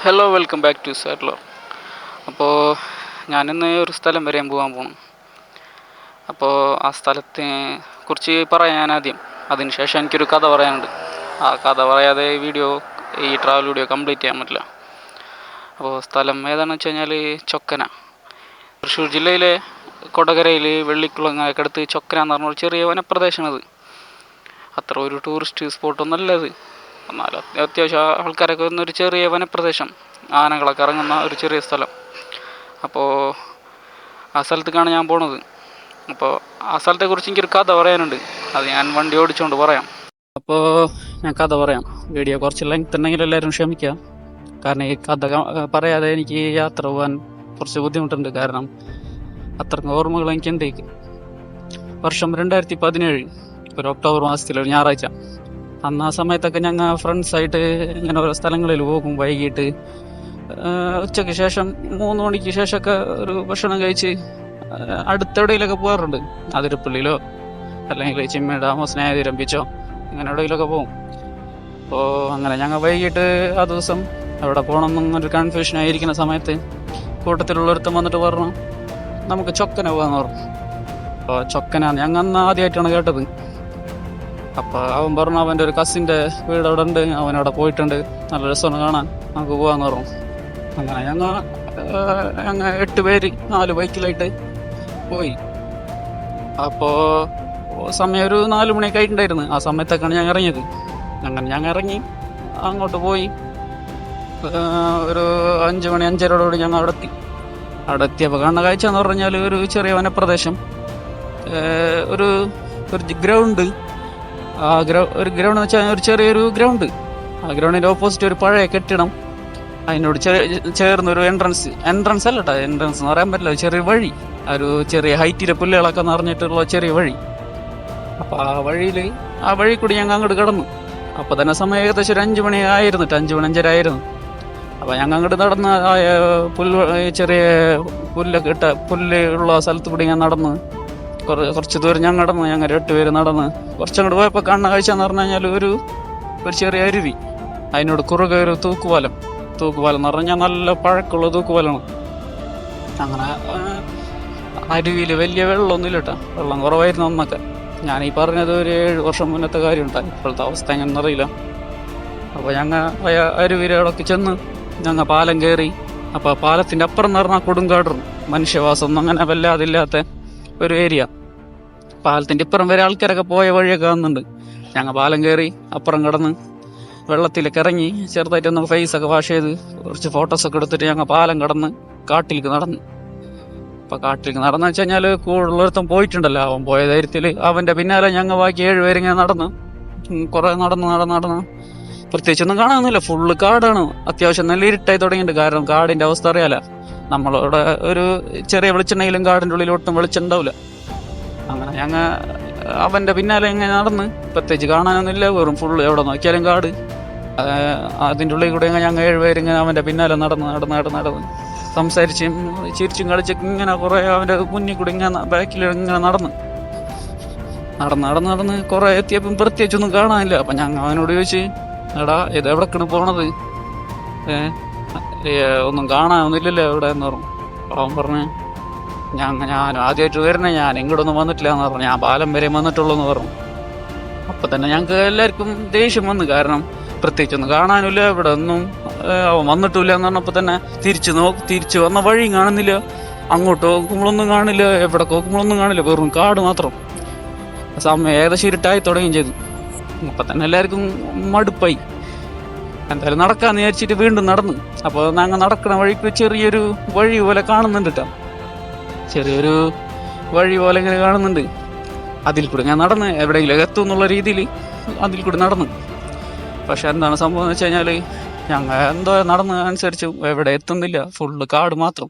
Hello, welcome back to സാറ്റ്ലോ. അപ്പോൾ ഞാനിന്ന് ഒരു സ്ഥലം വരെയും പോകാൻ പോകണം. അപ്പോൾ ആ സ്ഥലത്തെ കുറിച്ച് പറയാൻ ആദ്യം, അതിനുശേഷം എനിക്കൊരു കഥ പറയാനുണ്ട്. ആ കഥ പറയാതെ ഈ ട്രാവൽ വീഡിയോ കംപ്ലീറ്റ് ചെയ്യാൻ പറ്റില്ല. അപ്പോൾ സ്ഥലം ഏതാണെന്ന് വെച്ച് കഴിഞ്ഞാൽ ചൊക്കന, തൃശ്ശൂർ ജില്ലയിലെ കൊടകരയിൽ വെള്ളിക്കുളങ്ങരക്ക് അടുത്ത് ചൊക്കന എന്ന് പറഞ്ഞൊരു ചെറിയ വനപ്രദേശമാണത്. അത്ര ഒരു ടൂറിസ്റ്റ് സ്പോട്ടൊന്നുമല്ല അത്. എന്നാലും അത്യാവശ്യം ആൾക്കാരൊക്കെ വന്നൊരു ചെറിയ വനപ്രദേശം, ആനകളൊക്കെ ഇറങ്ങുന്ന ഒരു ചെറിയ സ്ഥലം. അപ്പോൾ ആ സ്ഥലത്തേക്കാണ് ഞാൻ പോണത്. അപ്പോൾ ആ സ്ഥലത്തെക്കുറിച്ച് എനിക്കൊരു കഥ പറയാനുണ്ട്. അത് ഞാൻ വണ്ടി ഓടിച്ചുകൊണ്ട് പറയാം. അപ്പോൾ ഞാൻ കഥ പറയാം. വീഡിയോ കുറച്ച് ലെങ്ത് ഉണ്ടെങ്കിൽ എല്ലാവരും ക്ഷമിക്കുക. കാരണം ഈ കഥ പറയാതെ എനിക്ക് യാത്ര പോകാൻ കുറച്ച് ബുദ്ധിമുട്ടുണ്ട്. കാരണം അത്രയ്ക്ക് ഓർമ്മകൾ എനിക്കുണ്ട്. വർഷം 2017 ഒരു ഒക്ടോബർ മാസത്തിലൊരു ഞായറാഴ്ച. അന്ന് ആ സമയത്തൊക്കെ ഞങ്ങൾ ഫ്രണ്ട്സായിട്ട് ഇങ്ങനെ ഓരോ സ്ഥലങ്ങളിൽ പോകും. വൈകിട്ട് ഉച്ചയ്ക്ക് ശേഷം 3 മണിക്ക് ശേഷമൊക്കെ ഒരു ഭക്ഷണം കഴിച്ച് അടുത്തെവിടെയിലൊക്കെ പോകാറുണ്ട്. അതിരപ്പള്ളിയിലോ അല്ലെങ്കിൽ ചിമ്മ ഡാമോ സ്നേഹതീരം ബീച്ചോ ഇങ്ങനെ എവിടെയെങ്കിലുമൊക്കെ പോകും. അപ്പോൾ അങ്ങനെ ഞങ്ങൾ വൈകിട്ട് ആ ദിവസം എവിടെ പോകണമെന്നൊരു കൺഫ്യൂഷൻ ആയിരിക്കുന്ന സമയത്ത് കൂട്ടത്തിലുള്ളൊരുത്തം വന്നിട്ട് പറഞ്ഞു, നമുക്ക് ചൊക്കന പോകാമെന്ന് പറഞ്ഞു. അപ്പോൾ ചൊക്കനാണ് ഞങ്ങൾ അന്ന് ആദ്യമായിട്ടാണ് കേട്ടത്. അപ്പോൾ അവൻ പറഞ്ഞു അവൻ്റെ ഒരു കസിൻ്റെ വീട് അവിടെ ഉണ്ട്, അവനവിടെ പോയിട്ടുണ്ട്, നല്ല രസമാണ് കാണാൻ, നമുക്ക് പോകാമെന്ന് പറഞ്ഞു. അങ്ങനെ ഞങ്ങൾ 8 പേര് 4 ബൈക്കിലായിട്ട് പോയി. അപ്പോൾ സമയം ഒരു 4 മണിയൊക്കെ ആയിട്ടുണ്ടായിരുന്നു. ആ സമയത്തൊക്കെയാണ് ഞങ്ങൾ ഇറങ്ങിയത്. അങ്ങനെ ഞങ്ങൾ ഇറങ്ങി അങ്ങോട്ട് പോയി. ഒരു 5 മണി 5:30 ഞങ്ങൾ അവിടെ എത്തിയപ്പോൾ കാണുന്ന കാഴ്ച എന്ന് പറഞ്ഞാൽ ഒരു ചെറിയ വനപ്രദേശം, ഒരു ഗ്രൗണ്ട്. ഒരു ഗ്രൗണ്ട് എന്ന് വെച്ചാൽ ഒരു ചെറിയൊരു ഗ്രൗണ്ട്. ആ ഗ്രൗണ്ടിൻ്റെ ഓപ്പോസിറ്റ് ഒരു പഴയ കെട്ടിടം, അതിനോട് ചേർന്നൊരു എൻട്രൻസ് അല്ല കേട്ടോ, എൻട്രൻസ് എന്ന് പറയാൻ പറ്റില്ല, ചെറിയ വഴി, ഒരു ചെറിയ ഹൈറ്റിലെ പുല്ലുകളൊക്കെ നിറഞ്ഞിട്ടുള്ള ചെറിയ വഴി. അപ്പോൾ ആ വഴി കൂടി ഞങ്ങൾ അങ്ങോട്ട് കിടന്നു. അപ്പോൾ തന്നെ സമയം ഏകദേശം ഒരു 5 മണി ആയിരുന്നു, 5 മണി 5:30 ആയിരുന്നു. അപ്പോൾ ഞങ്ങൾ അങ്ങോട്ട് നടന്ന് ചെറിയ പുല്ലുള്ള സ്ഥലത്ത് കൂടി ഞാൻ നടന്ന് കുറച്ച് ദൂരം ഞങ്ങൾ 8 പേര് നടന്ന് കുറച്ചങ്ങോട്ട് പോയപ്പോൾ കാണുന്ന കാഴ്ച എന്ന് പറഞ്ഞു കഴിഞ്ഞാൽ ഒരു ചെറിയ അരുവി, അതിനോട് കുറുകെ ഒരു തൂക്കുപാലം എന്ന് പറഞ്ഞാൽ നല്ല പഴക്കമുള്ള തൂക്കുപാലമാണ്. അങ്ങനെ അരുവിയിൽ വലിയ വെള്ളമൊന്നുമില്ല കേട്ടോ, വെള്ളം കുറവായിരുന്നു അന്നൊക്കെ. ഞാനീ പറഞ്ഞത് ഒരു 7 വർഷം മുന്നത്തെ കാര്യം ഉണ്ടായി, ഇപ്പോഴത്തെ അവസ്ഥ എങ്ങനെയെന്ന് അറിയില്ല. അപ്പോൾ ഞങ്ങൾ അരുവിയിലൊക്കെ ചെന്ന് ഞങ്ങൾ പാലം കയറി. അപ്പോൾ പാലത്തിൻ്റെ അപ്പുറം എന്ന് പറഞ്ഞാൽ കൊടുങ്കാടും മനുഷ്യവാസം അങ്ങനെ വല്ലാതില്ലാത്ത ഒരു ഏരിയ. പാലത്തിൻ്റെ ഇപ്പുറം വരെ ആൾക്കാരൊക്കെ പോയ വഴിയൊക്കെ കാണുന്നുണ്ട്. ഞങ്ങൾ പാലം കയറി അപ്പുറം കിടന്ന് വെള്ളത്തിലേക്ക് ഇറങ്ങി ചെറുതായിട്ടൊന്ന് ഫേസൊക്കെ വാഷ് ചെയ്ത് കുറച്ച് ഫോട്ടോസൊക്കെ എടുത്തിട്ട് ഞങ്ങൾ പാലം കടന്ന് കാട്ടിലേക്ക് നടന്നു. അപ്പോൾ കാട്ടിലേക്ക് നടന്നു വെച്ച് കഴിഞ്ഞാൽ കൂടുതലൊരുത്തം പോയിട്ടുണ്ടല്ലോ, അവൻ പോയ ധൈര്യത്തിൽ അവൻ്റെ പിന്നാലെ ഞങ്ങൾ ബാക്കി 7 പേരിങ്ങനെ നടന്നു. കുറേ നടന്ന് പ്രത്യേകിച്ചൊന്നും കാണാനൊന്നുമില്ല, ഫുള്ള് കാടാണ്. അത്യാവശ്യം നല്ല ഇരുട്ടായി തുടങ്ങിയിട്ടുണ്ട്. കാരണം കാടിൻ്റെ അവസ്ഥ അറിയാലോ, നമ്മളിവിടെ ഒരു ചെറിയ വെളിച്ചെണ്ണയിലും കാടിൻ്റെ ഉള്ളിൽ ഒട്ടും വെളിച്ചുണ്ടാവില്ല. അങ്ങനെ ഞങ്ങൾ അവൻ്റെ പിന്നാലെ ഇങ്ങനെ നടന്ന് പ്രത്യേകിച്ച് കാണാനൊന്നുമില്ല, വെറും ഫുള്ള് എവിടെ നോക്കിയാലും കാട്. അതിൻ്റെ ഉള്ളിൽ കൂടെ ഞങ്ങൾ 7 പേരിങ്ങനെ അവൻ്റെ പിന്നാലെ നടന്ന് സംസാരിച്ചും ചിരിച്ചും കളിച്ചൊക്കെ ഇങ്ങനെ കുറേ അവൻ്റെ മുന്നിൽ കൂടി ഇങ്ങനെ ബാക്കിൽ ഇങ്ങനെ നടന്ന് കുറേ എത്തിയപ്പം പ്രത്യേകിച്ചൊന്നും കാണാനില്ല. അപ്പം ഞങ്ങൾ അവനോട് ചോദിച്ച്, എടാ ഇത് എവിടേക്കാണ് പോണത്, ഒന്നും കാണാനൊന്നുമില്ലല്ലോ എവിടെ എന്ന് പറഞ്ഞു. അവൻ പറഞ്ഞു, ഞാൻ ആദ്യമായിട്ട് വരണേ, ഞാൻ ഇങ്ങോട്ടൊന്നും വന്നിട്ടില്ല എന്ന് പറഞ്ഞു, ഞാൻ പാലം വരെ വന്നിട്ടുള്ളൂ എന്ന് പറഞ്ഞു. അപ്പം തന്നെ ഞങ്ങൾക്ക് എല്ലാവർക്കും ദേഷ്യം വന്നു. കാരണം പ്രത്യേകിച്ചൊന്നും കാണാനില്ല, ഇവിടെ ഒന്നും അവൻ വന്നിട്ടില്ല എന്ന് പറഞ്ഞപ്പോൾ തന്നെ തിരിച്ചു വന്ന വഴിയും കാണുന്നില്ല, അങ്ങോട്ട് നോക്കുമ്പോഴൊന്നും കാണില്ല, എവിടെ നോക്കുമ്പോഴൊന്നും കാണില്ല, വെറും കാട് മാത്രം. സമയം ഏകദേശം ഇരുട്ടായി തുടങ്ങുകയും ചെയ്തു. അപ്പം തന്നെ എല്ലാവർക്കും മടുപ്പായി. എന്തായാലും നടക്കാമെന്ന് വിചാരിച്ചിട്ട് വീണ്ടും നടന്നു. അപ്പോൾ ഞങ്ങൾ നടക്കുന്ന വഴിക്ക് ചെറിയൊരു വഴി പോലെ കാണുന്നുണ്ട് കേട്ടോ, ചെറിയൊരു വഴി പോലെ ഇങ്ങനെ കാണുന്നുണ്ട്. അതിൽ കൂടെ ഞാൻ നടന്ന് എവിടെയെങ്കിലും എത്തും എന്നുള്ള രീതിയിൽ അതിൽ കൂടി നടന്നു. പക്ഷെ എന്താണ് സംഭവം എന്ന് വെച്ച് കഴിഞ്ഞാൽ ഞങ്ങൾ എന്തോ നടന്ന് അനുസരിച്ച് എവിടെ എത്തുന്നില്ല, ഫുള്ള് കാട് മാത്രം.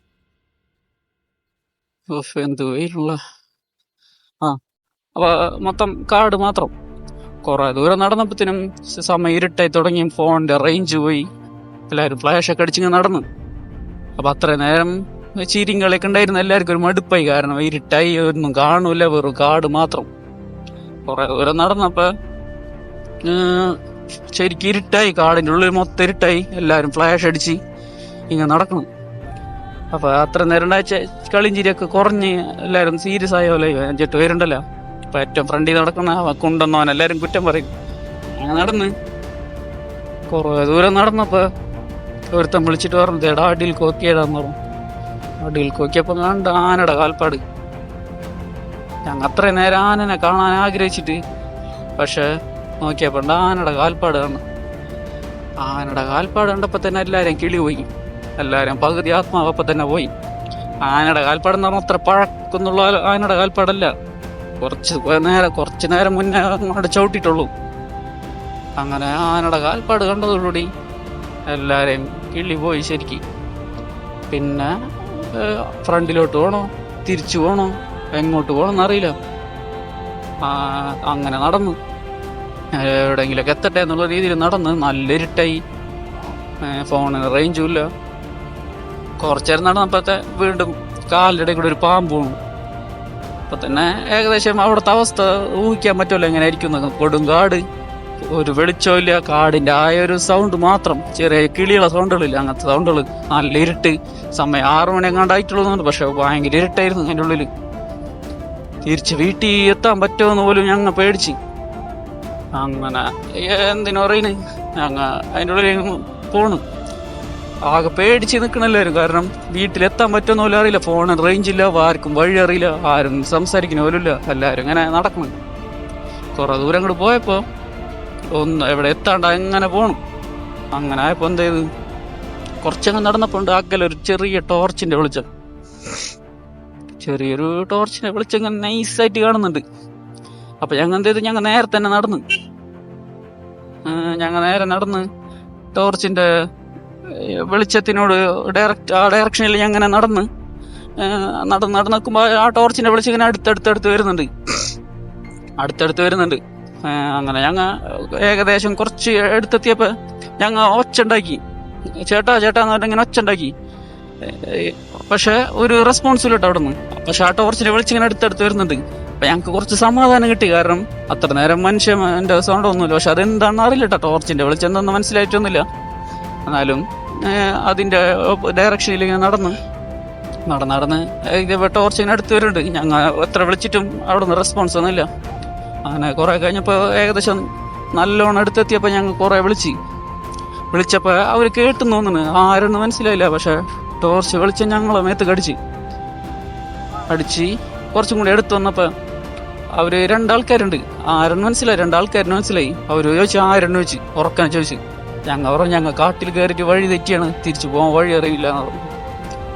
എന്ത് വെയിലുള്ള അപ്പോൾ മൊത്തം കാട് മാത്രം. കുറേ ദൂരം നടന്നപ്പോഴത്തേനും സമയം ഇരുട്ടായി തുടങ്ങി, ഫോണിൻ്റെ റേഞ്ച് പോയി, എല്ലാവരും ഫ്ലാഷൊക്കെ അടിച്ചിങ്ങനെ നടന്നു. അപ്പോൾ അത്രയും നേരം ചീരിയും കളിയൊക്കെ ഉണ്ടായിരുന്നു. എല്ലാവർക്കും ഒരു മടുപ്പായി, കാരണം ഇരുട്ടായി, ഒന്നും കാണൂല, വെറും കാട് മാത്രം. കുറേ ദൂരം നടന്നപ്പോൾ ശരിക്കും ഇരുട്ടായി, കാടിൻ്റെ ഉള്ളിൽ മൊത്തം ഇരുട്ടായി. എല്ലാവരും ഫ്ലാഷ് അടിച്ച് ഇങ്ങനെ നടക്കണം. അപ്പോൾ അത്ര നേരം ഉണ്ടാച്ച കളിയും ചിരിയൊക്കെ കുറഞ്ഞ് എല്ലാവരും സീരിയസ് ആയ പോലെ 5-8 പേരുണ്ടല്ലോ. അപ്പോൾ ഏറ്റവും ഫ്രണ്ടിൽ നടക്കുന്ന കൊണ്ടുവന്നവൻ എല്ലാവരും കുറ്റം പറയും. അങ്ങനെ നടന്ന് കുറേ ദൂരം നടന്നപ്പോൾ ഒരുത്തൻ വിളിച്ചിട്ട് പറഞ്ഞു, എടാ അടിയിൽ കോക്കിയടാന്ന് പറഞ്ഞു. അടിയിൽ കോക്കിയപ്പോൾ കണ്ട് ആനയുടെ കാൽപ്പാട്. ഞങ്ങൾ അത്രയും നേരം ആനനെ കാണാൻ ആഗ്രഹിച്ചിട്ട് പക്ഷെ നോക്കിയപ്പോൾ ആനയുടെ കാൽപ്പാട് കാണും. ആനയുടെ കാൽപ്പാട് കണ്ടപ്പോൾ തന്നെ എല്ലാവരും കിളി പോയി. എല്ലാവരും പകുതി ആത്മാവപ്പം തന്നെ പോയി. ആനയുടെ കാൽപ്പാടെന്ന് പറഞ്ഞാൽ അത്ര പഴക്കുന്നുള്ള ആനയുടെ കാൽപ്പാടല്ല. കുറച്ച് നേരം മുന്നേ അങ്ങോട്ട് ചവിട്ടിയിട്ടുള്ളൂ. അങ്ങനെ ആനയുടെ കാൽപ്പാട് കണ്ടതോടുകൂടി എല്ലാവരെയും കിളി പോയി ശരിക്കും. പിന്നെ ഫ്രണ്ടിലോട്ട് പോകണോ തിരിച്ചു പോകണോ എങ്ങോട്ട് പോകണമെന്ന് അറിയില്ല. അങ്ങനെ നടന്നു എവിടെയെങ്കിലൊക്കെ എത്തട്ടെ എന്നുള്ള രീതിയിൽ നടന്ന് നല്ല ഇരുട്ടായി. ഫോണിന് റേഞ്ചും ഇല്ല. കുറച്ചേരം നടന്നപ്പോഴത്തെ വീണ്ടും കാലിൻ്റെ ഇടയിൽ കൂടെ ഒരു പാമ്പ് പോണു. അപ്പം തന്നെ ഏകദേശം അവിടുത്തെ അവസ്ഥ ഊഹിക്കാൻ പറ്റുമല്ലോ എങ്ങനെ ആയിരിക്കും. കൊടുങ്കാട്, ഒരു വെളിച്ചമില്ല, കാടിൻ്റെ ഒരു സൗണ്ട് മാത്രം, ചെറിയ കിളിയുള്ള സൗണ്ടുകളില്ല, അങ്ങനത്തെ സൗണ്ടുകൾ. നല്ല ഇരുട്ട്. സമയം 6 മണി എങ്ങാണ്ടായിട്ടുള്ളൂ. പക്ഷെ ഭയങ്കര ഇരുട്ടായിരുന്നു അതിൻ്റെ ഉള്ളിൽ. തിരിച്ച് വീട്ടിൽ എത്താൻ പറ്റുമെന്ന് പോലും ഞങ്ങൾ പേടിച്ച്. അങ്ങനെ എന്തിനു പറയുന്നു, ഞങ്ങൾ അതിൻ്റെ ഉള്ളിൽ പോണു. ആകെ പേടിച്ച് നിൽക്കണല്ലാരും. കാരണം വീട്ടിലെത്താൻ പറ്റുമെന്ന് പോലും അറിയില്ല. ഫോണിന് റേഞ്ചില്ല, ആർക്കും വഴി അറിയില്ല, ആരും സംസാരിക്കുന്ന പോലും ഇല്ല. എല്ലാവരും ഇങ്ങനെ നടക്കണം. കുറേ ദൂരം കൂടെ പോയപ്പോൾ എവിടെ എത്താണ്ട് എങ്ങനെ പോകണം. അങ്ങനെ ആയപ്പോൾ എന്ത് ചെയ്ത്, കുറച്ചങ്ങ് നടന്നപ്പോൾ ഉണ്ട് അകലൊരു ചെറിയ ടോർച്ചിൻ്റെ വെളിച്ചം. ചെറിയൊരു ടോർച്ചിൻ്റെ വെളിച്ചം ഇങ്ങനെ നൈസായിട്ട് കാണുന്നുണ്ട്. അപ്പം ഞങ്ങൾ എന്ത് ചെയ്ത്, ഞങ്ങൾ നേരെ തന്നെ നടന്ന് ടോർച്ചിൻ്റെ വെളിച്ചത്തിനോട് ആ ഡയറക്ഷനിൽ ഞങ്ങനെ നടന്ന് നോക്കുമ്പോൾ ആ ടോർച്ചിൻ്റെ വെളിച്ചം ഇങ്ങനെ അടുത്തടുത്ത് വരുന്നുണ്ട്. അങ്ങനെ ഞങ്ങൾ ഏകദേശം കുറച്ച് അടുത്തെത്തിയപ്പോൾ ഞങ്ങൾ ഒച്ച ഉണ്ടാക്കി, ചേട്ടാ എന്ന് പറഞ്ഞിട്ട് ഇങ്ങനെ ഒച്ച ഉണ്ടാക്കി. പക്ഷെ ഒരു റെസ്പോൺസിബിൾ ഇട്ട് അവിടെ നിന്ന്. പക്ഷെ ആ ടോർച്ചിൻ്റെ വെളിച്ചം ഇങ്ങനെ അടുത്തടുത്ത് വരുന്നുണ്ട്. അപ്പം ഞങ്ങൾക്ക് കുറച്ച് സമാധാനം കിട്ടി. കാരണം അത്ര നേരം മനുഷ്യൻ്റെ സൗണ്ട് ഒന്നുമില്ല. പക്ഷെ അതെന്താണെന്ന് അറിയില്ല കേട്ടോ, ടോർച്ചിൻ്റെ വെളിച്ചം എന്തൊന്നും മനസ്സിലായിട്ടൊന്നുമില്ല. എന്നാലും അതിൻ്റെ ഡയറക്ഷനിൽ ഇങ്ങനെ നടന്ന് ഇതേ ടോർച്ച് ഇങ്ങനെ അടുത്ത് വരുന്നുണ്ട്. ഞങ്ങൾ എത്ര വിളിച്ചിട്ടും അവിടെ നിന്ന് റെസ്പോൺസ് ഒന്നുമില്ല. അങ്ങനെ കുറേ കഴിഞ്ഞപ്പോൾ ഏകദേശം നല്ലോണം അടുത്തെത്തിയപ്പോൾ ഞങ്ങൾ കുറേ വിളിച്ചപ്പോൾ അവർ കേട്ടെന്ന് തോന്നുന്നു. ആരെന്ന് മനസ്സിലായില്ല. പക്ഷെ ടോർച്ച് വെളിച്ചം ഞങ്ങളെ മേത്ത് അടിച്ച് കുറച്ചും കൂടി അടുത്ത് വന്നപ്പോൾ അവർ 2 ആൾക്കാരുണ്ട്. ആരെന്ന് മനസ്സിലായി, 2 ആൾക്കാരെന്ന് മനസ്സിലായി. അവർ ചോദിച്ചു ആരെന്ന് ചോദിച്ചു, ഉറക്കാൻ ചോദിച്ചു. ഞങ്ങൾ കാട്ടിൽ കയറിയിട്ട് വഴി തെറ്റിയാണ്, തിരിച്ചു പോകാൻ വഴി അറിയില്ല എന്ന് പറഞ്ഞു.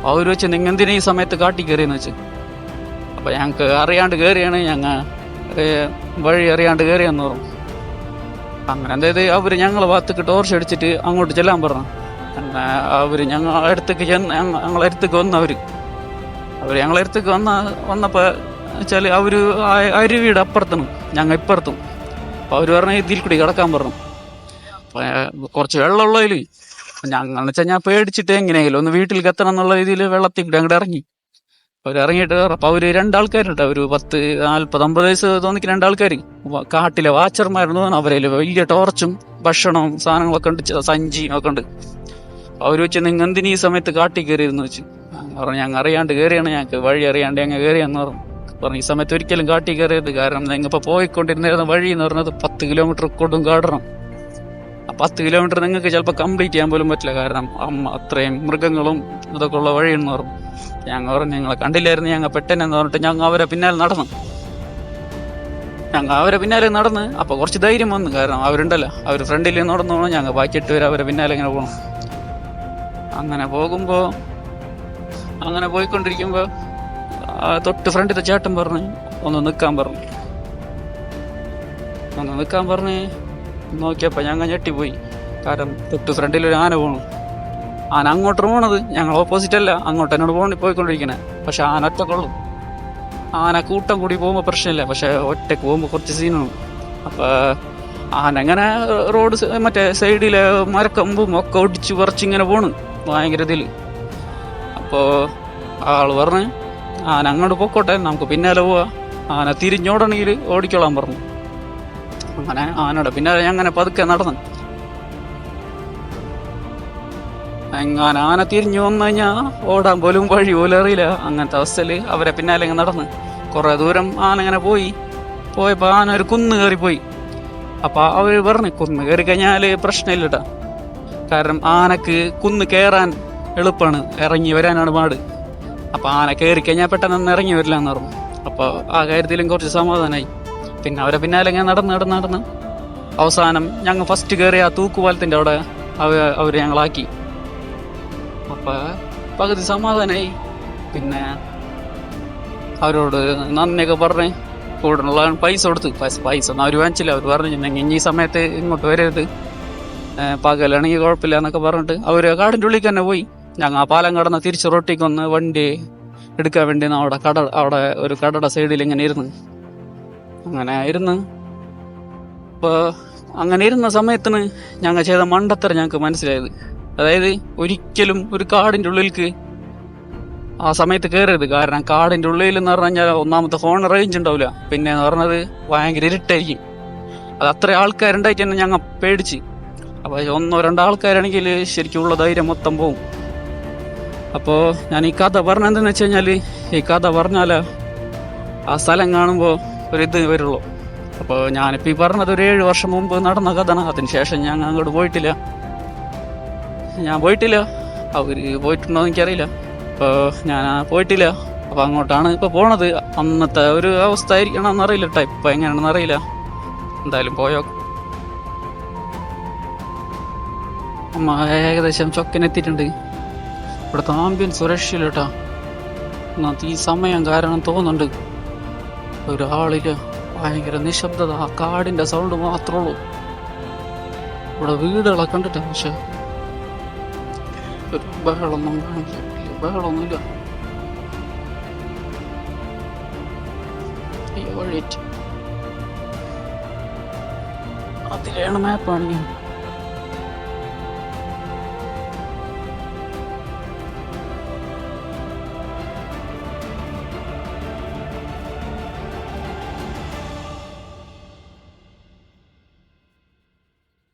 അവർ വെച്ച് നിങ്ങൾ എന്തിനാ ഈ സമയത്ത് കാട്ടിൽ കയറിയെന്ന് വെച്ച്. അപ്പം ഞങ്ങൾക്ക് അറിയാണ്ട് കയറിയാണ്, വഴി അറിയാണ്ട് കയറിയെന്ന് പറഞ്ഞു. അങ്ങനെ എന്തായത് അവർ ഞങ്ങളെ ഭാഗത്തേക്ക് ടോർച്ച് അടിച്ചിട്ട് അങ്ങോട്ട് ചെല്ലാൻ പറഞ്ഞു. അങ്ങനെ അവർ ഞങ്ങളെ അടുത്തേക്ക് വന്നപ്പോൾ വെച്ചാൽ അവർ അരുവിയുടെ അപ്പുറത്തും ഞങ്ങൾ ഇപ്പുറത്തും. അപ്പോൾ അവർ പറഞ്ഞ ഇതിൽ കൂടി കിടക്കാൻ പറഞ്ഞു. കുറച്ച് വെള്ളമുള്ളതിൽ ഞങ്ങൾ വെച്ചാൽ ഞാൻ പേടിച്ചിട്ട് എങ്ങനെയെങ്കിലും ഒന്ന് വീട്ടിൽ എത്തണം എന്നുള്ള രീതിയിൽ വെള്ളത്തിൽ കൂടി അങ്ങോട്ട് ഇറങ്ങി. ഇറങ്ങിയിട്ട് അപ്പോൾ അവർ 2 ആൾക്കാരുണ്ട്. അവർ 10-40-50 വയസ്സ് തോന്നിക്ക് 2 ആൾക്കാർ കാട്ടിലെ വാച്ചർമാരെന്ന് തോന്നുന്നു. അവരെ വലിയ ടോർച്ചും ഭക്ഷണവും സാധനങ്ങളൊക്കെ ഉണ്ട്, സഞ്ചിയും ഒക്കെ ഉണ്ട്. അവർ വെച്ച് നിങ്ങൾ എന്തിനീ ഈ സമയത്ത് കാട്ടിൽ കയറിയെന്ന് വെച്ച് പറഞ്ഞു. ഞങ്ങൾ അറിയാണ്ട് കയറിയാണ്, ഞങ്ങൾക്ക് വഴി അറിയാണ്ട് ഞങ്ങൾ കയറിയെന്ന് പറഞ്ഞു. ഈ സമയത്ത് ഒരിക്കലും കാട്ടിൽ കയറിയത്. കാരണം നിങ്ങൾ ഇപ്പോൾ പോയിക്കൊണ്ടിരുന്ന വഴി എന്ന് പറഞ്ഞത് 10 കിലോമീറ്റർ കൊടുങ്കാടണം. ആ 10 കിലോമീറ്റർ നിങ്ങൾക്ക് ചിലപ്പോൾ കംപ്ലീറ്റ് ചെയ്യാൻ പോലും പറ്റില്ല. കാരണം അത്രയും മൃഗങ്ങളും ഇതൊക്കെ ഉള്ള വഴിയെന്ന് പറഞ്ഞു. ഞങ്ങൾ പറഞ്ഞു ഞങ്ങളെ കണ്ടില്ലായിരുന്നു, ഞങ്ങൾ പെട്ടെന്ന് പറഞ്ഞിട്ട് ഞങ്ങൾ അവരെ പിന്നാലെ നടന്ന് അപ്പോൾ കുറച്ച് ധൈര്യം വന്നു. കാരണം അവരുണ്ടല്ലോ, അവർ ഫ്രണ്ടിൽ നടന്നു പോകണം, ഞങ്ങൾ ബാക്കി 8 പേര് അവരെ പിന്നാലെ ഇങ്ങനെ പോകണം. അങ്ങനെ പോയിക്കൊണ്ടിരിക്കുമ്പോൾ തൊട്ട് ഫ്രണ്ടിലത്തെ ചേട്ടൻ പറഞ്ഞ് ഒന്ന് നിൽക്കാൻ പറഞ്ഞ് നോക്കിയപ്പോൾ ഞങ്ങൾ ഞെട്ടിപ്പോയി. കാരണം തൊട്ട് ഫ്രണ്ടിലൊരു ആന പോകണം. ആന അങ്ങോട്ട് പോകണത് ഞങ്ങൾ ഓപ്പോസിറ്റ് അല്ല, അങ്ങോട്ട് എന്നോട് പോയിക്കൊണ്ടിരിക്കണേ. പക്ഷെ ആന ഒറ്റക്കുള്ളൂ. ആന കൂട്ടം കൂടി പോകുമ്പോൾ പ്രശ്നമില്ല, പക്ഷെ ഒറ്റക്ക് പോകുമ്പോൾ കുറച്ച് സീനാണ്. അപ്പോൾ ആന അങ്ങനെ റോഡ് മറ്റേ സൈഡിലെ മരക്കമ്പും ഒക്കെ ഒടിച്ച് പറിച്ചിങ്ങനെ പോണ് ഭയങ്കര ഇതിൽ. അപ്പോൾ ആൾ പറഞ്ഞ് ആന അങ്ങോട്ട് പൊക്കോട്ടെ, നമുക്ക് പിന്നാലെ പോവാ, ആന തിരിഞ്ഞോടണമെങ്കിൽ ഓടിക്കോളാൻ പറഞ്ഞു. അങ്ങനെ ആനയുടെ പിന്നാലെ അങ്ങനെ പതുക്കെ നടന്നു. എങ്ങാനും ആന തിരിഞ്ഞു വന്നു കഴിഞ്ഞാൽ ഓടാൻ പോലും വഴി പോലും അറിയില്ല. അങ്ങനത്തെ അവസ്ഥയിൽ അവരെ പിന്നാലെ ഇങ്ങനെ നടന്ന് കുറേ ദൂരം ആന ഇങ്ങനെ പോയപ്പോൾ ആന ഒരു കുന്ന് കയറിപ്പോയി. അപ്പോൾ അവർ പറഞ്ഞു കുന്ന് കയറി കഴിഞ്ഞാൽ പ്രശ്നമില്ല കേട്ടോ, കാരണം ആനക്ക് കുന്ന് കയറാൻ എളുപ്പമാണ്, ഇറങ്ങി വരാനാണ് പാട്. അപ്പോൾ ആന കയറി കഴിഞ്ഞാൽ പെട്ടെന്ന് ഇറങ്ങി വരില്ല എന്ന് പറഞ്ഞു. അപ്പോൾ ആ കാര്യത്തിലും കുറച്ച് സമാധാനമായി. പിന്നെ അവരെ പിന്നാലെ ഇങ്ങനെ നടന്ന് അവസാനം ഞങ്ങൾ ഫസ്റ്റ് കയറിയ ആ തൂക്കുപാലത്തിൻ്റെ അവിടെ അവർ ഞങ്ങളാക്കി. അപ്പം പകുതി സമാധാനമായി. പിന്നെ അവരോട് നന്ദിയൊക്കെ പറഞ്ഞ് കൂടുതലുള്ള പൈസ കൊടുത്ത്, പൈസ ഒന്നും അവർ വാങ്ങിച്ചില്ല. അവർ പറഞ്ഞു ഇനി ഈ സമയത്ത് ഇങ്ങോട്ട് വരരുത്, പകലാണെങ്കിൽ കുഴപ്പമില്ല എന്നൊക്കെ പറഞ്ഞിട്ട് അവർ കാടിൻ്റെ ഉള്ളിൽ തന്നെ പോയി. ഞങ്ങൾ ആ പാലം കടന്ന് തിരിച്ച് റൊട്ടിക്കൊന്ന് വണ്ടി എടുക്കാൻ വേണ്ടി അവിടെ ഒരു കടയുടെ സൈഡിൽ ഇങ്ങനെ അങ്ങനെ ഇരുന്ന് അപ്പോൾ അങ്ങനെ ഇരുന്ന സമയത്തിന് ഞങ്ങൾ ചെയ്ത മണ്ടത്തരം ഞങ്ങൾക്ക് മനസ്സിലായത്. അതായത് ഒരിക്കലും ഒരു കാടിൻ്റെ ഉള്ളിലേക്ക് ആ സമയത്ത് കയറരുത്. കാരണം കാടിൻ്റെ ഉള്ളിൽ എന്ന് പറഞ്ഞു കഴിഞ്ഞാൽ ഒന്നാമത്തെ ഫോൺ റേഞ്ച് ഉണ്ടാവില്ല, പിന്നെ എന്ന് പറഞ്ഞത് ഭയങ്കര ഇരുട്ടായിരിക്കും. അത് അത്ര ആൾക്കാരുണ്ടായിട്ട് തന്നെ ഞങ്ങൾ പേടിച്ച്. അപ്പോൾ 1-2 ആൾക്കാരാണെങ്കിൽ ശരിക്കുള്ള ധൈര്യം മൊത്തം പോവും. അപ്പോൾ ഞാൻ ഈ കഥ പറഞ്ഞെന്തെന്ന് വെച്ച് കഴിഞ്ഞാൽ, ഈ കഥ പറഞ്ഞാൽ ആ സ്ഥലം കാണുമ്പോൾ ഒരിത് വരുള്ളൂ. അപ്പോൾ ഞാനിപ്പോൾ ഈ പറഞ്ഞത് ഒരു 7 വർഷം മുമ്പ് നടന്ന കഥയാണ്. അതിന് ശേഷം ഞാൻ അങ്ങോട്ട് പോയിട്ടില്ല. അവർ പോയിട്ടുണ്ടോ എനിക്കറിയില്ല. അപ്പോൾ ഞാൻ പോയിട്ടില്ല. അപ്പോൾ അങ്ങോട്ടാണ് ഇപ്പോൾ പോണത്. അന്നത്തെ ഒരു അവസ്ഥ ആയിരിക്കണം എന്നറിയില്ല കേട്ടോ, ഇപ്പം എങ്ങനെയാണെന്ന് അറിയില്ല. എന്തായാലും പോയോ. അമ്മ ഏകദേശം ചൊക്കനെത്തിയിട്ടുണ്ട്. ഇവിടുത്തെ ആംബിയൻസ് രക്ഷയില്ല കേട്ടോ. ഒന്നാമത്തെ ഈ സമയം കാരണം തോന്നുന്നുണ്ട് ഒരാളില്ല, ഭയങ്കര നിശബ്ദത, ആ കാടിൻ്റെ സൗണ്ട് മാത്രമേ ഉള്ളൂ. ഇവിടെ വീടുകളൊക്കെ കണ്ടിട്ട് പക്ഷെ ഒരു ബഹളമൊന്നുമില്ല. വഴിയേറ്റ് അതിലാണ് മാപ്പാണ്.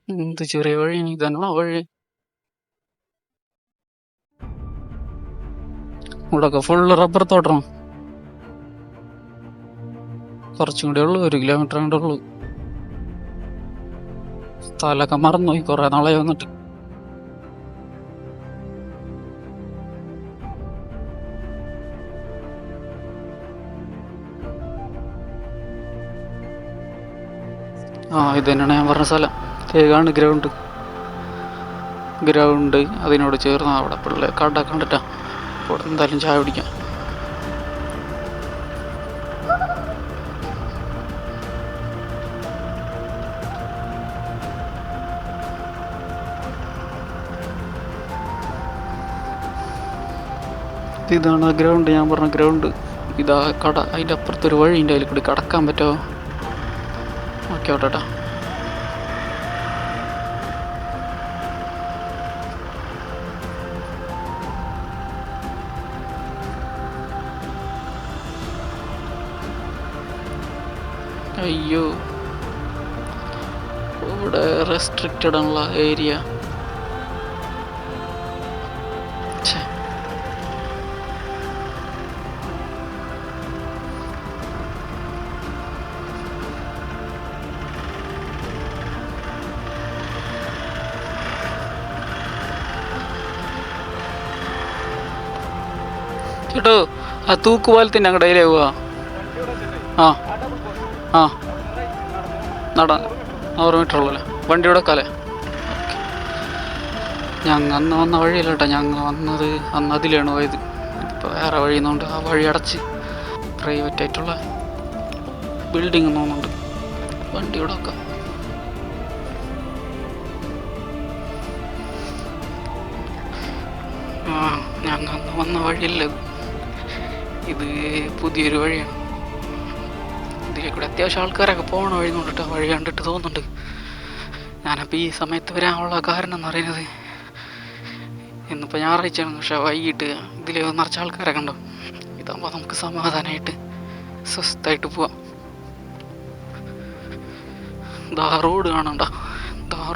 എന്ത് ചെറിയ വഴി, ഇതാണോ വഴി? ഇവിടെയൊക്കെ ഫുള്ള് റബ്ബർ തോട്ടം. കുറച്ചും കൂടെ ഉള്ളു, 1 കിലോമീറ്റർ കൂടെ ഉള്ളു. സ്ഥലമൊക്കെ മറന്നുപോയി, കുറെ നാളെ വന്നിട്ട്. ഇത് തന്നെയാണ് ഞാൻ പറഞ്ഞ സ്ഥലം. തേകാണ് ഗ്രൗണ്ട് അതിനോട് ചേർന്ന് അവിടെ പിള്ളേർ കട കണ്ടിട്ടാ. അപ്പോൾ എന്തായാലും ചായ കുടിക്കാം. ഇതാണ് ഗ്രൗണ്ട്, ഞാൻ പറഞ്ഞ ഗ്രൗണ്ട്. ഇതാ കട, അതിൻ്റെ അപ്പുറത്തൊരു വഴിയുണ്ട്, അതിൽ കൂടി കടക്കാൻ പറ്റുമോ? ഓക്കെ ഓട്ടേട്ടാ. അയ്യോ, ഇവിടെ റെസ്ട്രിക്റ്റഡ് ആണുള്ള ഏരിയ. കേട്ടോ, ആ തൂക്കുപാലത്തിൻ്റെ അങ്ങോട്ട് അതിലേ പോവാ. ആ 100 മീറ്റർ ഉള്ളല്ലേ വണ്ടിയുടെ കാലേ. ഞങ്ങൾ അന്ന് വന്ന വഴിയല്ല കേട്ടോ, ഞങ്ങൾ വന്നത് അന്ന് അതിലാണ് പോയത്. ഇപ്പോൾ വേറെ വഴിയുന്നുണ്ട്, ആ വഴി അടച്ച് പ്രൈവറ്റ് ആയിട്ടുള്ള ബിൽഡിങ് തോന്നുന്നുണ്ട് വണ്ടിയുടെ ഒക്കെ. ഞങ്ങൾ അന്ന് വന്ന വഴിയല്ല ഇത്, പുതിയൊരു വഴിയാണ്. ഇതിലെ കൂടെ അത്യാവശ്യം ആൾക്കാരൊക്കെ പോകണ വഴി കൊണ്ടിട്ട് വഴി കണ്ടിട്ട് തോന്നുന്നുണ്ട്. ഞാനപ്പോൾ ഈ സമയത്ത് വരാനുള്ള കാരണം എന്ന് പറയുന്നത്, ഇന്നിപ്പോൾ ഞായറാഴ്ചയാണ്, പക്ഷെ വൈകിട്ട് ഇതിൽ നിറച്ച ആൾക്കാരൊക്കെ ഉണ്ടാവും. ഇതാകുമ്പോൾ നമുക്ക് സമാധാനമായിട്ട് സ്വസ്ഥമായിട്ട് പോവാം. റോഡ് കാണണ്ട,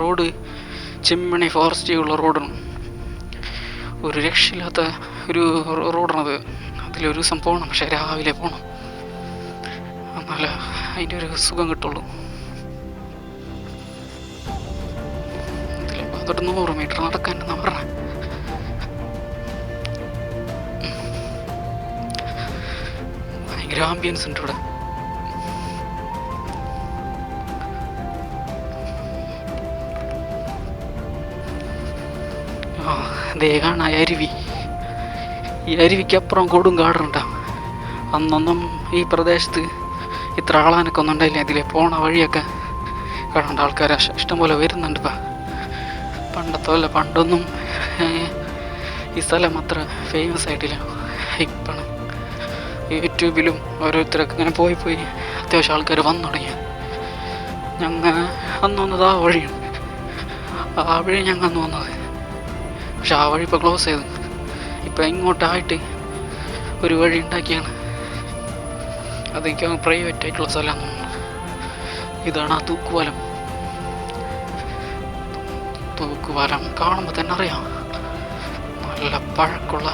റോഡ് ചിമ്മണി ഫോറസ്റ്റ് ഉള്ള റോഡാണ്. ഒരു രക്ഷയില്ലാത്ത ഒരു റോഡാണത്. അതിലൊരു ദിവസം പോകണം, പക്ഷേ രാവിലെ പോകണം, എന്നാലേ അതിൻ്റെ ഒരു സുഖം കിട്ടുള്ളൂ. ഇതിലിപ്പോൾ അതൊരു 100 മീറ്റർ നടക്കാനെന്നാ പറഞ്ഞത്. ഭയങ്കര ആംബിയൻസ് ഉണ്ട് ഇവിടെ. ദേ കാണാൻ അരുവി. ഈ അരുവിക്കപ്പുറം കൊടും കാടുണ്ടാവും. അന്നൊന്നും ഈ പ്രദേശത്ത് ഇത്ര ആളാനൊക്കെ ഒന്നും ഉണ്ടായില്ല. ഇതിലെ പോണ വഴിയൊക്കെ കാണേണ്ട ആൾക്കാർ ഇഷ്ടംപോലെ വരുന്നുണ്ട് ഇപ്പം. പണ്ടത്തോല്ല, പണ്ടൊന്നും ഈ സ്ഥലം അത്ര ഫേമസ് ആയിട്ടില്ല. ഇപ്പം യൂട്യൂബിലും ഓരോരുത്തരൊക്കെ ഇങ്ങനെ പോയി അത്യാവശ്യം ആൾക്കാർ വന്നു തുടങ്ങി. ഞങ്ങൾ അന്ന് വന്നത് ആ വഴിയാണ്. ആ വഴി ഞങ്ങൾ അന്ന് വന്നത്. പക്ഷെ ആ വഴി ഇപ്പോൾ ക്ലോസ് ചെയ്തു. ഇപ്പം ഇങ്ങോട്ടായിട്ട് ഒരു വഴി ഉണ്ടാക്കിയാണ്. അതെനിക്ക് പ്രൈവറ്റ് ആയിട്ടുള്ള സ്ഥലമാണ്. ഇതാണ് ആ തൂക്കുപാലം. തൂക്കുപാലം കാണുമ്പോൾ തന്നെ അറിയാം, നല്ല പഴക്കമുള്ള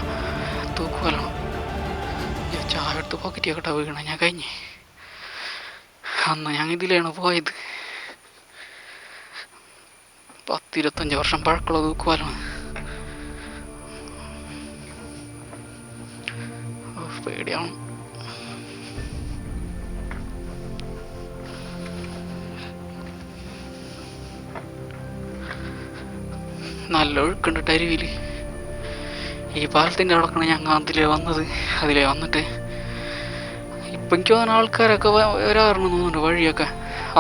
തൂക്കുപാലമാണ്. ചായ എടുത്ത് പോക്കറ്റിയൊക്കെ വീണ ഞാൻ കഴിഞ്ഞ്. അന്ന് ഞങ്ങൾ ഇതിലാണ് പോയത്. 10-25 വർഷം പഴക്കമുള്ള തൂക്കുപാലമാണ്. പേടിയാണ്. നല്ല ഒഴുക്കുണ്ട് അരുവിയിൽ. ഈ പാലത്തിൻ്റെ അടക്കണ ഞങ്ങൾ അതിലേ വന്നിട്ട് ഇപ്പം എനിക്ക് തോന്നുന്ന ആൾക്കാരൊക്കെ വരാറുണ്ടെന്ന് തോന്നുന്നുണ്ട് വഴിയൊക്കെ.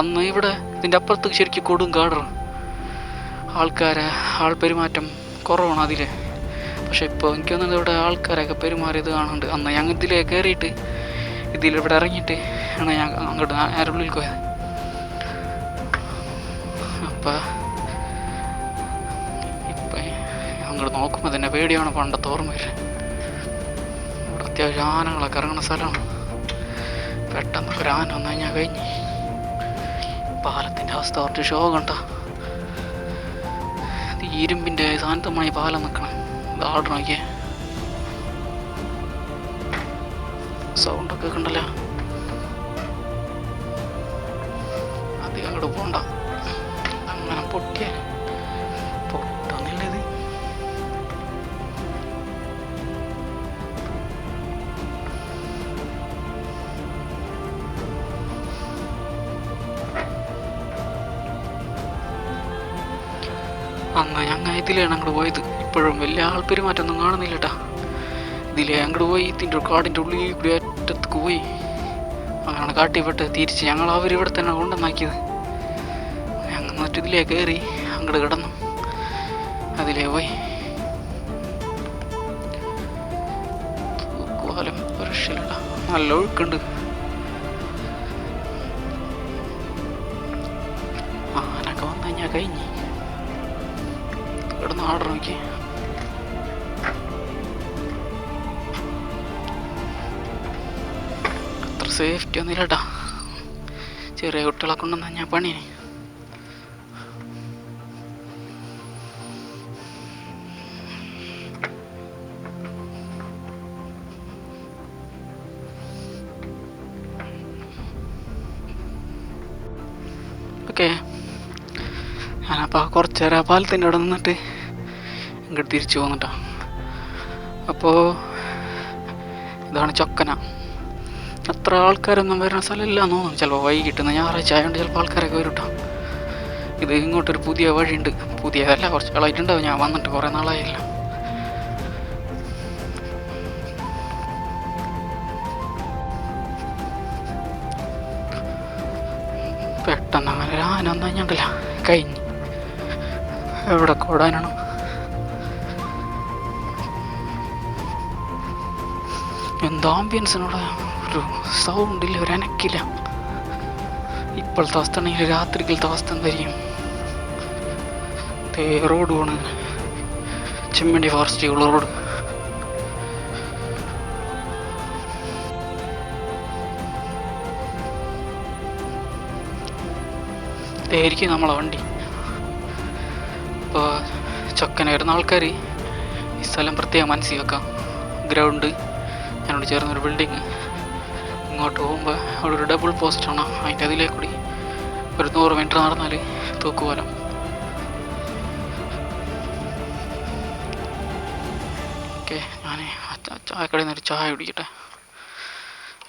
അന്ന് ഇവിടെ ഇതിൻ്റെ അപ്പുറത്തേക്ക് ശരിക്കും കൊടും കാടാണ്. ആൾപ്പെരുമാറ്റം കുറവാണ് അതിൽ. പക്ഷെ ഇപ്പോൾ എനിക്ക് തോന്നുന്നത് ഇവിടെ ആൾക്കാരൊക്കെ പെരുമാറിയത് കാണുന്നുണ്ട്. അന്ന് ഞങ്ങൾ ഇതിലേ കയറിയിട്ട് ഇതിലിവിടെ ഇറങ്ങിയിട്ട് ആണ് ഞാൻ അങ്ങോട്ട് ആരുള്ളിൽ പോയത്. അപ്പം ഇപ്പം അങ്ങോട്ട് നോക്കുമ്പോൾ തന്നെ പേടിയാണ്. പണ്ടത്തെ ഓർമ്മയില്ല. ഇവിടെ അത്യാവശ്യം ആനകളൊക്കെ ഇറങ്ങുന്ന സ്ഥലമാണ്. പെട്ടെന്ന് ഒരു ആന വന്നു കഴിഞ്ഞാൽ കഴിഞ്ഞ്. പാലത്തിൻ്റെ അവസ്ഥ കുറച്ച് ശോകണ്ട. ഇരുമ്പിൻ്റെ സാധനത്തമായി പാലം നിൽക്കണം. ആർഡർ നോക്കിയേ, സൗണ്ടൊക്കെ കണ്ടല്ലോ. അധികം അങ്ങോട്ട് പോണ്ട, അങ്ങനെ പൊട്ടുന്നില്ലത്. അന്ന് ഞങ്ങൾ ഇതിലാണ് അങ്ങോട്ട് പോയത്. ഇപ്പോഴും വലിയ ആൾപ്പെരുമാറ്റമൊന്നും കാണുന്നില്ല കേട്ടാ. ഇതിലെ അങ്ങോട്ട് പോയി ഇതിൻ്റെ കാടിൻ്റെ ഉള്ളിൽ കൂടി അറ്റത്തേക്ക് പോയി അങ്ങനെ കാട്ടിപ്പെട്ട് തിരിച്ച് അവരിവിടെ തന്നെ കൊണ്ടുവന്നാക്കിയത്. ഞങ്ങൾ എന്നിട്ട് ഇതിലേ കയറി അങ്ങോട്ട് കിടന്നു. അതിലേ പോയി തൂക്കുപാലം ഒരു രക്ഷയില്ല. നല്ല ഒഴുക്കുണ്ട്. ആനൊക്കെ വന്നു കഴിഞ്ഞാൽ കഴിഞ്ഞ്. കിടന്ന് ആർഡർ നോക്കി. അത്ര സേഫ്റ്റി ഒന്നും ഇല്ലട്ടാ. ചെറിയ കുട്ടികളെ കൊണ്ടുവന്ന് ഞാൻ പണി. ഓക്കെ, ഞാനപ്പോൾ കുറച്ച് നേരം പാലത്തിൻ്റെ അവിടെ നിന്നിട്ട് ഇങ്ങോട്ട് തിരിച്ചു പോകുന്നുട്ടോ. അപ്പോൾ ഇതാണ് ചൊക്കന. അത്ര ആൾക്കാരൊന്നും വരുന്ന സ്ഥലമില്ല എന്ന് തോന്നുന്നു. ചിലപ്പോൾ വൈകിട്ട് ഞായറാഴ്ച ആയതുകൊണ്ട് ചിലപ്പോൾ ആൾക്കാരൊക്കെ വരും കേട്ടോ. ഇത് ഇങ്ങോട്ടൊരു പുതിയ വഴിയുണ്ട്. പുതിയതല്ല, കുറച്ച് ആളായിട്ടുണ്ടാവും. ഞാൻ വന്നിട്ട് കുറേ നാളായില്ല. പെട്ടെന്ന് അങ്ങനെ ഒരു ആന ഒന്നും ഞണ്ടല്ല കഴിഞ്ഞ്. എവിടെ കൂടാനാണ്? എന്താ ആംബിയൻസിനോട് ഒരു സൗണ്ടില്ല, ഒരു അനക്കില്ല. ഇപ്പോഴത്തെ അവസ്ഥ ആണെങ്കിൽ രാത്രികളത്തെ അവസ്ഥ എന്തായിരിക്കും? റോഡ് പോണ് ചെമ്മണ്ടി ഫോറസ്റ്റ് ഉള്ള റോഡ്. ഇതായിരിക്കും നമ്മളെ വണ്ടി. ഇപ്പോൾ ചൊക്കന വരുന്ന ആൾക്കാർ ഈ സ്ഥലം പ്രത്യേകം മനസ്സിൽ വെക്കാം. ഗ്രൗണ്ട്, അതിനോട് ചേർന്നൊരു ബിൽഡിങ്. ഇങ്ങോട്ട് പോകുമ്പോൾ അവിടെ ഒരു ഡബിൾ പോസ്റ്റാണ്. അതിൻ്റെ അതിലേ കൂടി ഒരു 100 മീറ്റർ നടന്നാൽ തൂക്കുപാലം. ഓക്കെ, ഞാൻ ചായക്കടയിൽ നിന്നൊരു ചായ കുടിക്കട്ടെ.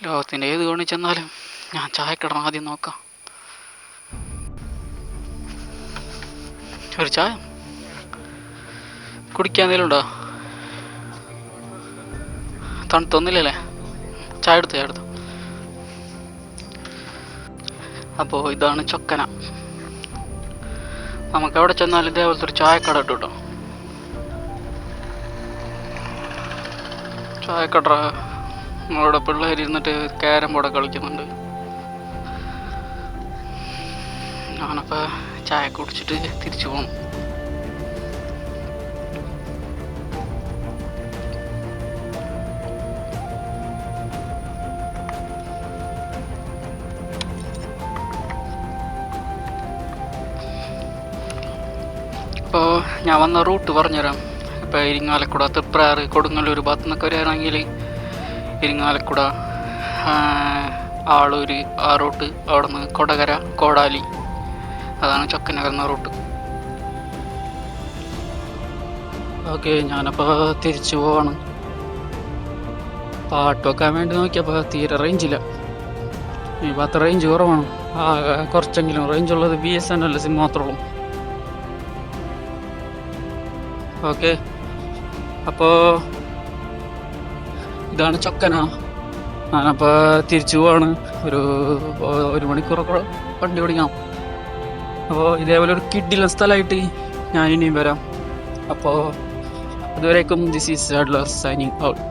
ലോകത്തിൻ്റെ ഏത് കോണിൽ ചെന്നാലും ഞാൻ ചായക്കട ആദ്യം നോക്കാം. ഒരു ചായ കുടിക്കാൻ എന്തെങ്കിലും ഉണ്ടോ? തണുത്തൊന്നുമില്ലല്ലേ? ചായ എടുത്തു. അപ്പോൾ ഇതാണ് ചൊക്കന. നമുക്ക് എവിടെ ചെന്നാലും ഇതേപോലത്തെ ഒരു ചായക്കട ഇട്ടു കേട്ടോ. ചായക്കട നമ്മളിവിടെ പിള്ളേർ ഇരുന്നിട്ട് ക്യാരം ബോർഡൊക്കെ കളിക്കുന്നുണ്ട്. ഞാനപ്പോൾ ചായ കുടിച്ചിട്ട് തിരിച്ചു പോകണം. അപ്പോൾ ഞാൻ വന്ന റൂട്ട് പറഞ്ഞുതരാം. ഇപ്പോൾ ഇരിങ്ങാലക്കുട, തൃപ്രാറ്, കൊടുങ്ങല്ലൂർ ഭാഗത്തു നിന്നൊക്കെ വരികയാണെങ്കിൽ ഇരിങ്ങാലക്കുട, ആളൂർ, ആ റൂട്ട്. അവിടെ നിന്ന് കൊടകര, കോടാലി, അതാണ് ചൊക്കന വരുന്ന റൂട്ട്. ഓക്കെ, ഞാനപ്പോൾ തിരിച്ചു പോവാണ്. പാട്ട് വെക്കാൻ വേണ്ടി നോക്കിയപ്പോൾ തീരെ റേഞ്ചില്ല. ഈ ഭാഗത്ത് റേഞ്ച് കുറവാണ്. കുറച്ചെങ്കിലും റേഞ്ചുള്ളത് BSNL സിം മാത്രമേ ഉള്ളൂ. ഓക്കെ, അപ്പോൾ ഇതാണ് ചൊക്കന. ഞാനപ്പോൾ തിരിച്ചു പോവാണ്. ഒരു മണിക്കൂറൊക്കെ വണ്ടി ഓടിക്കണം. അപ്പോൾ ഇതേപോലെ ഒരു കിഡിലെ സ്ഥലമായിട്ട് ഞാൻ ഇനിയും വരാം. അപ്പോൾ അതുവരേക്കും this is Adler signing out.